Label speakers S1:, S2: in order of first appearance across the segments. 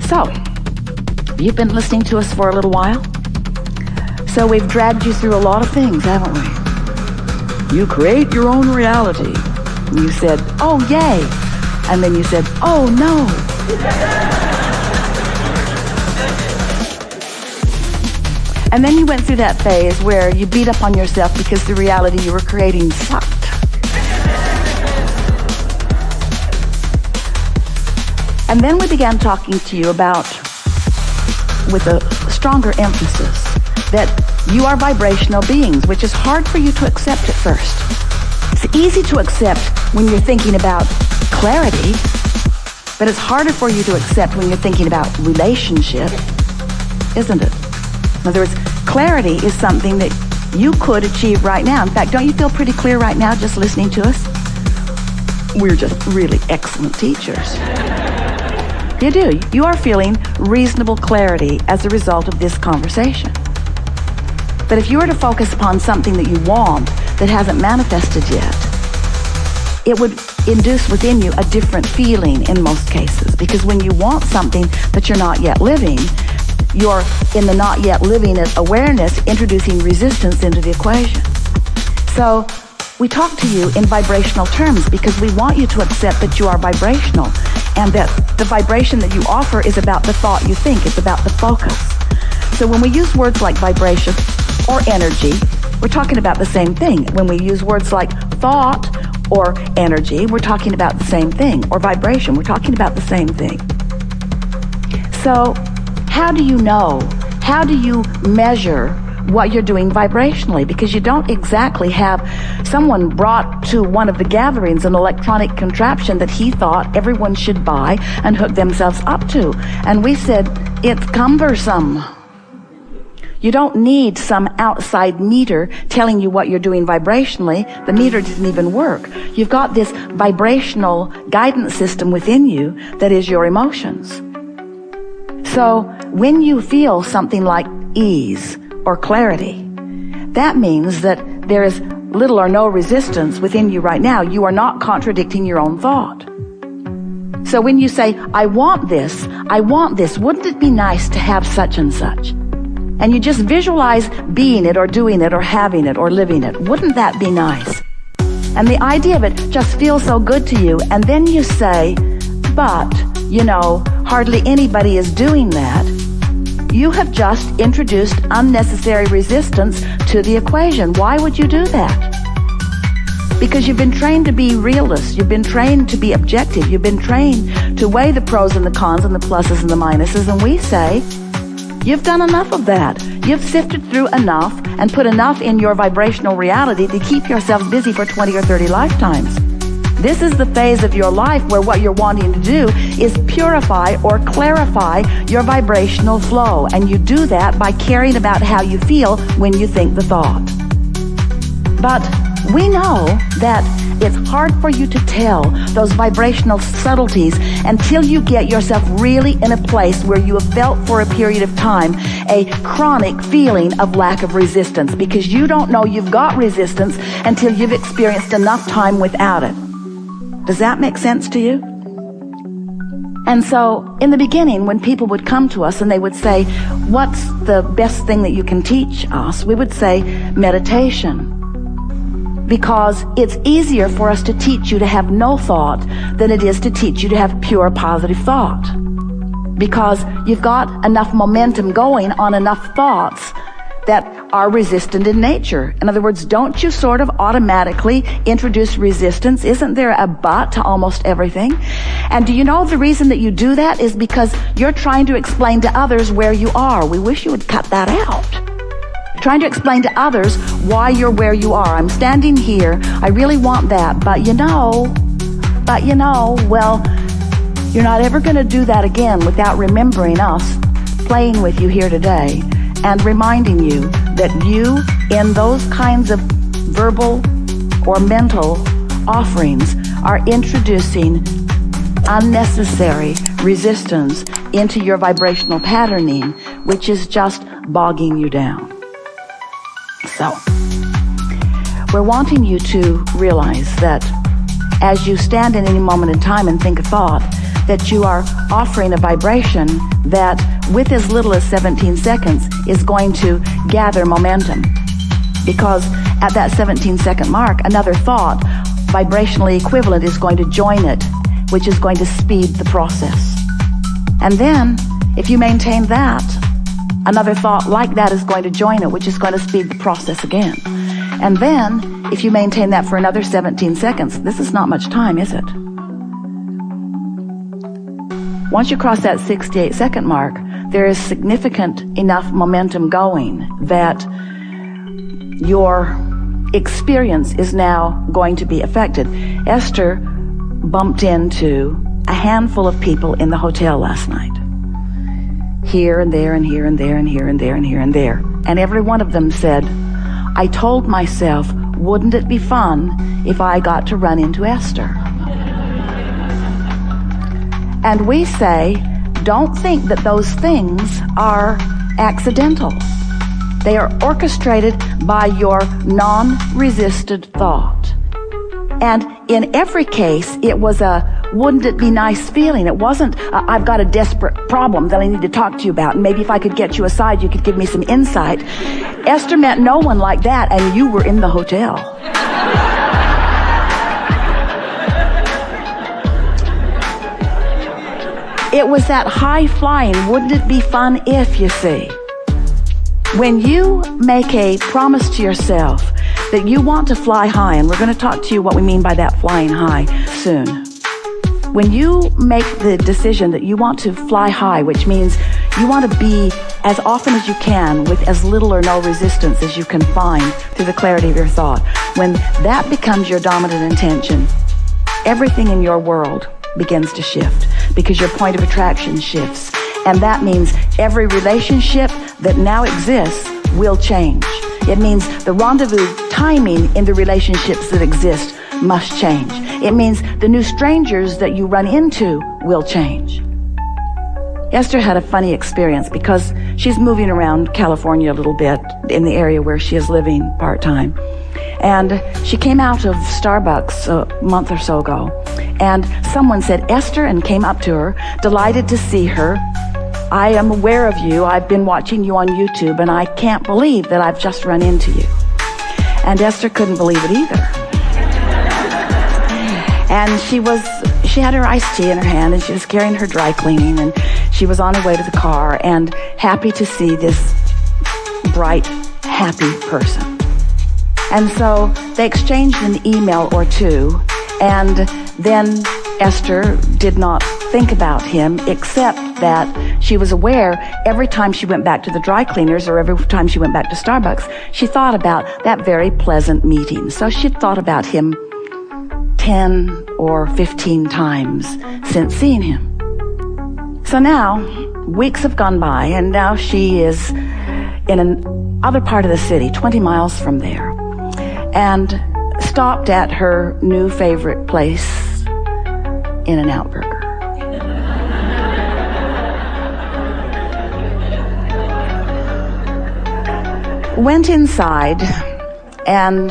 S1: So, you've been listening to us for a little while. So we've dragged you through a lot of things, haven't we? You create your own reality. You said, oh, yay. And then you said, oh, no. And then you went through that phase where you beat up on yourself because the reality you were creating sucked. And then we began talking to you about, with a stronger emphasis, that you are vibrational beings, which is hard for you to accept at first. It's easy to accept when you're thinking about clarity, but it's harder for you to accept when you're thinking about relationship, isn't it? In other words, clarity is something that you could achieve right now. In fact, don't you feel pretty clear right now just listening to us? We're just really excellent teachers. You do. You are feeling reasonable clarity as a result of this conversation. But if you were to focus upon something that you want that hasn't manifested yet, it would induce within you a different feeling in most cases. Because when you want something that you're not yet living, you're in the not yet living awareness introducing resistance into the equation. So we talk to you in vibrational terms because we want you to accept that you are vibrational and that the vibration that you offer is about the thought you think. It's about the focus. So when we use words like vibration or energy, we're talking about the same thing. When we use words like thought or energy, we're talking about the same thing. Or vibration, we're talking about the same thing. So how do you know? How do you measure what you're doing vibrationally? Because you don't exactly have someone brought to one of the gatherings an electronic contraption that he thought everyone should buy and hook themselves up to. And we said, it's cumbersome. You don't need some outside meter telling you what you're doing vibrationally. The meter didn't even work. You've got this vibrational guidance system within you that is your emotions. So when you feel something like ease or clarity, that means that there is little or no resistance within you right now. You are not contradicting your own thought. So when you say, I want this, wouldn't it be nice to have such and such? And you just visualize being it or doing it or having it or living it. Wouldn't that be nice? And the idea of it just feels so good to you. And then you say, but, hardly anybody is doing that. You have just introduced unnecessary resistance to the equation. Why would you do that? Because you've been trained to be realist. You've been trained to be objective. You've been trained to weigh the pros and the cons and the pluses and the minuses. And we say, you've done enough of that. You've sifted through enough and put enough in your vibrational reality to keep yourself busy for 20 or 30 lifetimes. This is the phase of your life where what you're wanting to do is purify or clarify your vibrational flow. And you do that by caring about how you feel when you think the thought. But we know that it's hard for you to tell those vibrational subtleties until you get yourself really in a place where you have felt for a period of time a chronic feeling of lack of resistance, because you don't know you've got resistance until you've experienced enough time without it. Does that make sense to you? And so in the beginning, when people would come to us and they would say, what's the best thing that you can teach us? We would say meditation. Because it's easier for us to teach you to have no thought than it is to teach you to have pure positive thought. Because you've got enough momentum going on enough thoughts that are resistant in nature. In other words, don't you sort of automatically introduce resistance? Isn't there a but to almost everything? And do you know the reason that you do that is because you're trying to explain to others where you are. We wish you would cut that out. Trying to explain to others why you're where you are. I'm standing here. I really want that. But well, you're not ever going to do that again without remembering us playing with you here today and reminding you that you, in those kinds of verbal or mental offerings, are introducing unnecessary resistance into your vibrational patterning, which is just bogging you down. So, we're wanting you to realize that as you stand in any moment in time and think a thought, that you are offering a vibration that, with as little as 17 seconds, is going to gather momentum. Because at that 17-second mark, another thought, vibrationally equivalent, is going to join it, which is going to speed the process. And then, if you maintain that, another thought like that is going to join it, which is going to speed the process again. And then, if you maintain that for another 17 seconds, this is not much time, is it? Once you cross that 68-second mark, there is significant enough momentum going that your experience is now going to be affected. Esther bumped into a handful of people in the hotel last night. Here and there and here and there and here and there and here and there. And every one of them said, I told myself, wouldn't it be fun if I got to run into Esther? And we say, don't think that those things are accidental. They are orchestrated by your non-resisted thought. And in every case, it was a wouldn't it be nice feeling. It wasn't, I've got a desperate problem that I need to talk to you about, and maybe if I could get you aside, you could give me some insight. Esther met no one like that, and you were in the hotel. It was that high-flying, wouldn't it be fun if, you see. When you make a promise to yourself that you want to fly high, and we're going to talk to you what we mean by that flying high soon. When you make the decision that you want to fly high, which means you want to be as often as you can with as little or no resistance as you can find through the clarity of your thought, when that becomes your dominant intention, everything in your world begins to shift because your point of attraction shifts. And that means every relationship that now exists will change. It means the rendezvous timing in the relationships that exist must change. It means the new strangers that you run into will change. Esther had a funny experience because she's moving around California a little bit in the area where she is living part-time. And she came out of Starbucks a month or so ago, and someone said, Esther, and came up to her, delighted to see her. I am aware of you. I've been watching you on YouTube, and I can't believe that I've just run into you. And Esther couldn't believe it either. And she had her iced tea in her hand, and she was carrying her dry cleaning, and she was on her way to the car and happy to see this bright, happy person. And so they exchanged an email or two, and then Esther did not think about him, except that she was aware every time she went back to the dry cleaners or every time she went back to Starbucks, she thought about that very pleasant meeting. So she'd thought about him 10 or 15 times since seeing him. So now, weeks have gone by, and now she is in another part of the city, 20 miles from there, and stopped at her new favorite place, In-N-Out Burger. Went inside and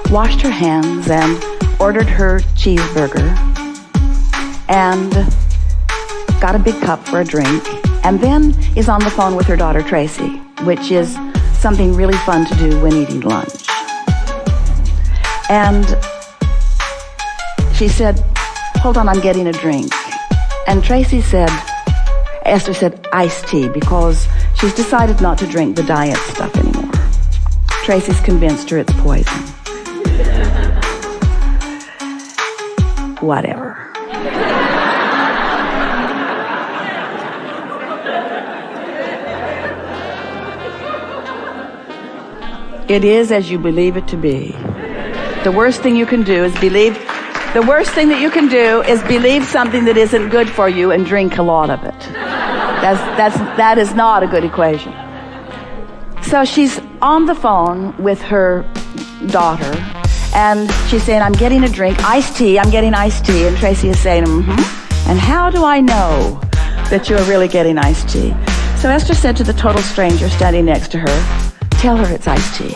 S1: washed her hands and ordered her cheeseburger and got a big cup for a drink, and then is on the phone with her daughter Tracy, which is something really fun to do when eating lunch. And she said, hold on, I'm getting a drink. And Esther said iced tea, because she's decided not to drink the diet stuff anymore. Tracy's convinced her it's poison. Whatever. It is as you believe it to be. The worst thing you can do is believe something that isn't good for you and drink a lot of it. That is not a good equation. So she's on the phone with her daughter, and she's saying, I'm getting a drink, iced tea, I'm getting iced tea. And Tracy is saying, and how do I know that you're really getting iced tea? So Esther said to the total stranger standing next to her, tell her it's iced tea.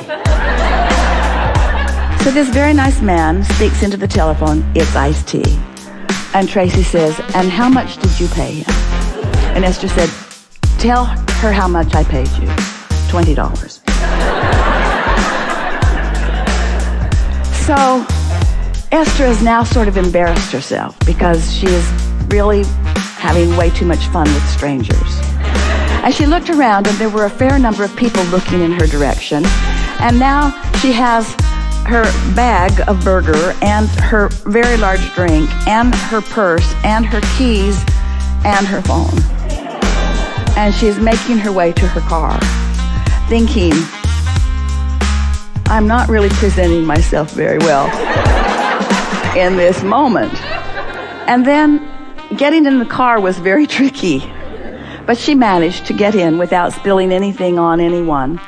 S1: So this very nice man speaks into the telephone, it's iced tea. And Tracy says, and how much did you pay him? And Esther said, tell her how much I paid you. $20. So Esther has now sort of embarrassed herself because she is really having way too much fun with strangers. And she looked around, and there were a fair number of people looking in her direction. And now she has her bag of burger and her very large drink and her purse and her keys and her phone. And she's making her way to her car, thinking, I'm not really presenting myself very well in this moment. And then getting in the car was very tricky, but she managed to get in without spilling anything on anyone.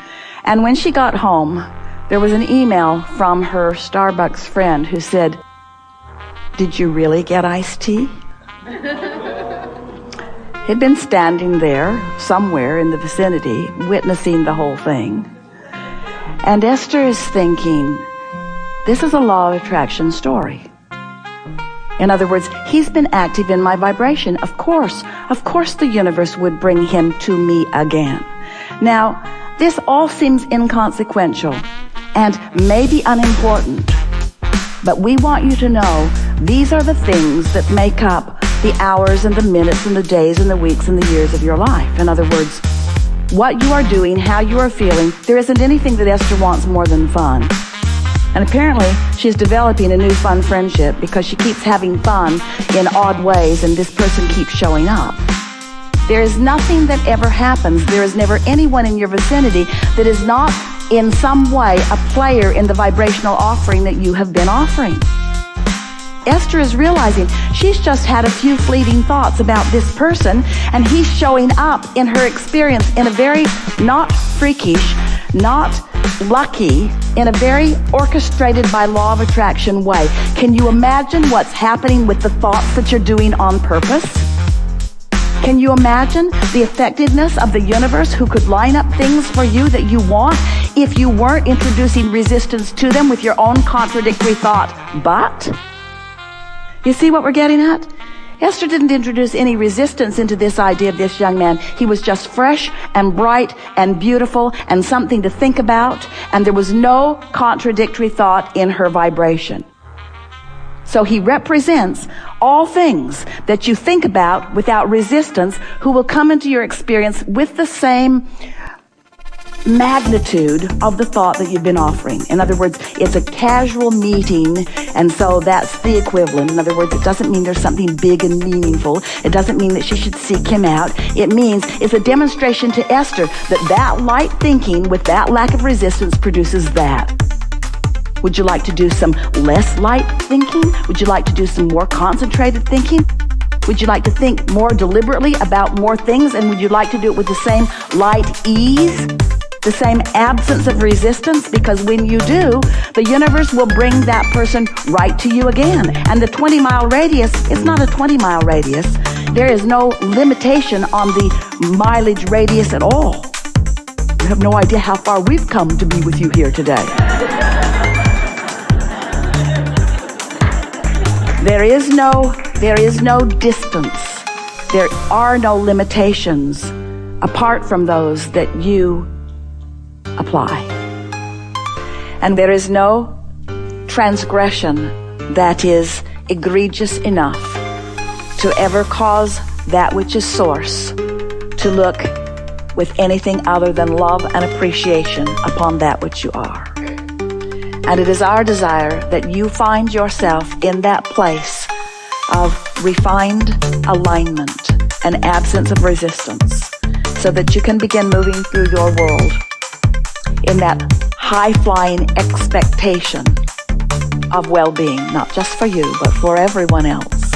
S1: And when she got home, there was an email from her Starbucks friend who said, did you really get iced tea? He'd been standing there somewhere in the vicinity, witnessing the whole thing. And Esther is thinking, this is a law of attraction story. In other words, he's been active in my vibration. Of course the universe would bring him to me again. Now, this all seems inconsequential and maybe unimportant, but we want you to know these are the things that make up the hours and the minutes and the days and the weeks and the years of your life. In other words, what you are doing, how you are feeling, there isn't anything that Esther wants more than fun. And apparently, she's developing a new fun friendship because she keeps having fun in odd ways, and this person keeps showing up. There is nothing that ever happens. There is never anyone in your vicinity that is not in some way a player in the vibrational offering that you have been offering. Esther is realizing she's just had a few fleeting thoughts about this person, and he's showing up in her experience in a very not freakish, not lucky, in a very orchestrated by law of attraction way. Can you imagine what's happening with the thoughts that you're doing on purpose? Can you imagine the effectiveness of the universe who could line up things for you that you want if you weren't introducing resistance to them with your own contradictory thought, but? You see what we're getting at? Esther didn't introduce any resistance into this idea of this young man. He was just fresh and bright and beautiful and something to think about, and there was no contradictory thought in her vibration. So he represents all things that you think about without resistance, who will come into your experience with the same magnitude of the thought that you've been offering. In other words, it's a casual meeting, and so that's the equivalent. In other words, it doesn't mean there's something big and meaningful. It doesn't mean that she should seek him out. It means it's a demonstration to Esther that that light thinking with that lack of resistance produces that. Would you like to do some less light thinking? Would you like to do some more concentrated thinking? Would you like to think more deliberately about more things? And would you like to do it with the same light ease? The same absence of resistance? Because when you do, the universe will bring that person right to you again. And the 20-mile radius is not a 20-mile radius. There is no limitation on the mileage radius at all. You have no idea how far we've come to be with you here today. There is no distance. There are no limitations apart from those that you apply. And there is no transgression that is egregious enough to ever cause that which is source to look with anything other than love and appreciation upon that which you are. And it is our desire that you find yourself in that place of refined alignment and absence of resistance, so that you can begin moving through your world in that high-flying expectation of well-being, not just for you, but for everyone else.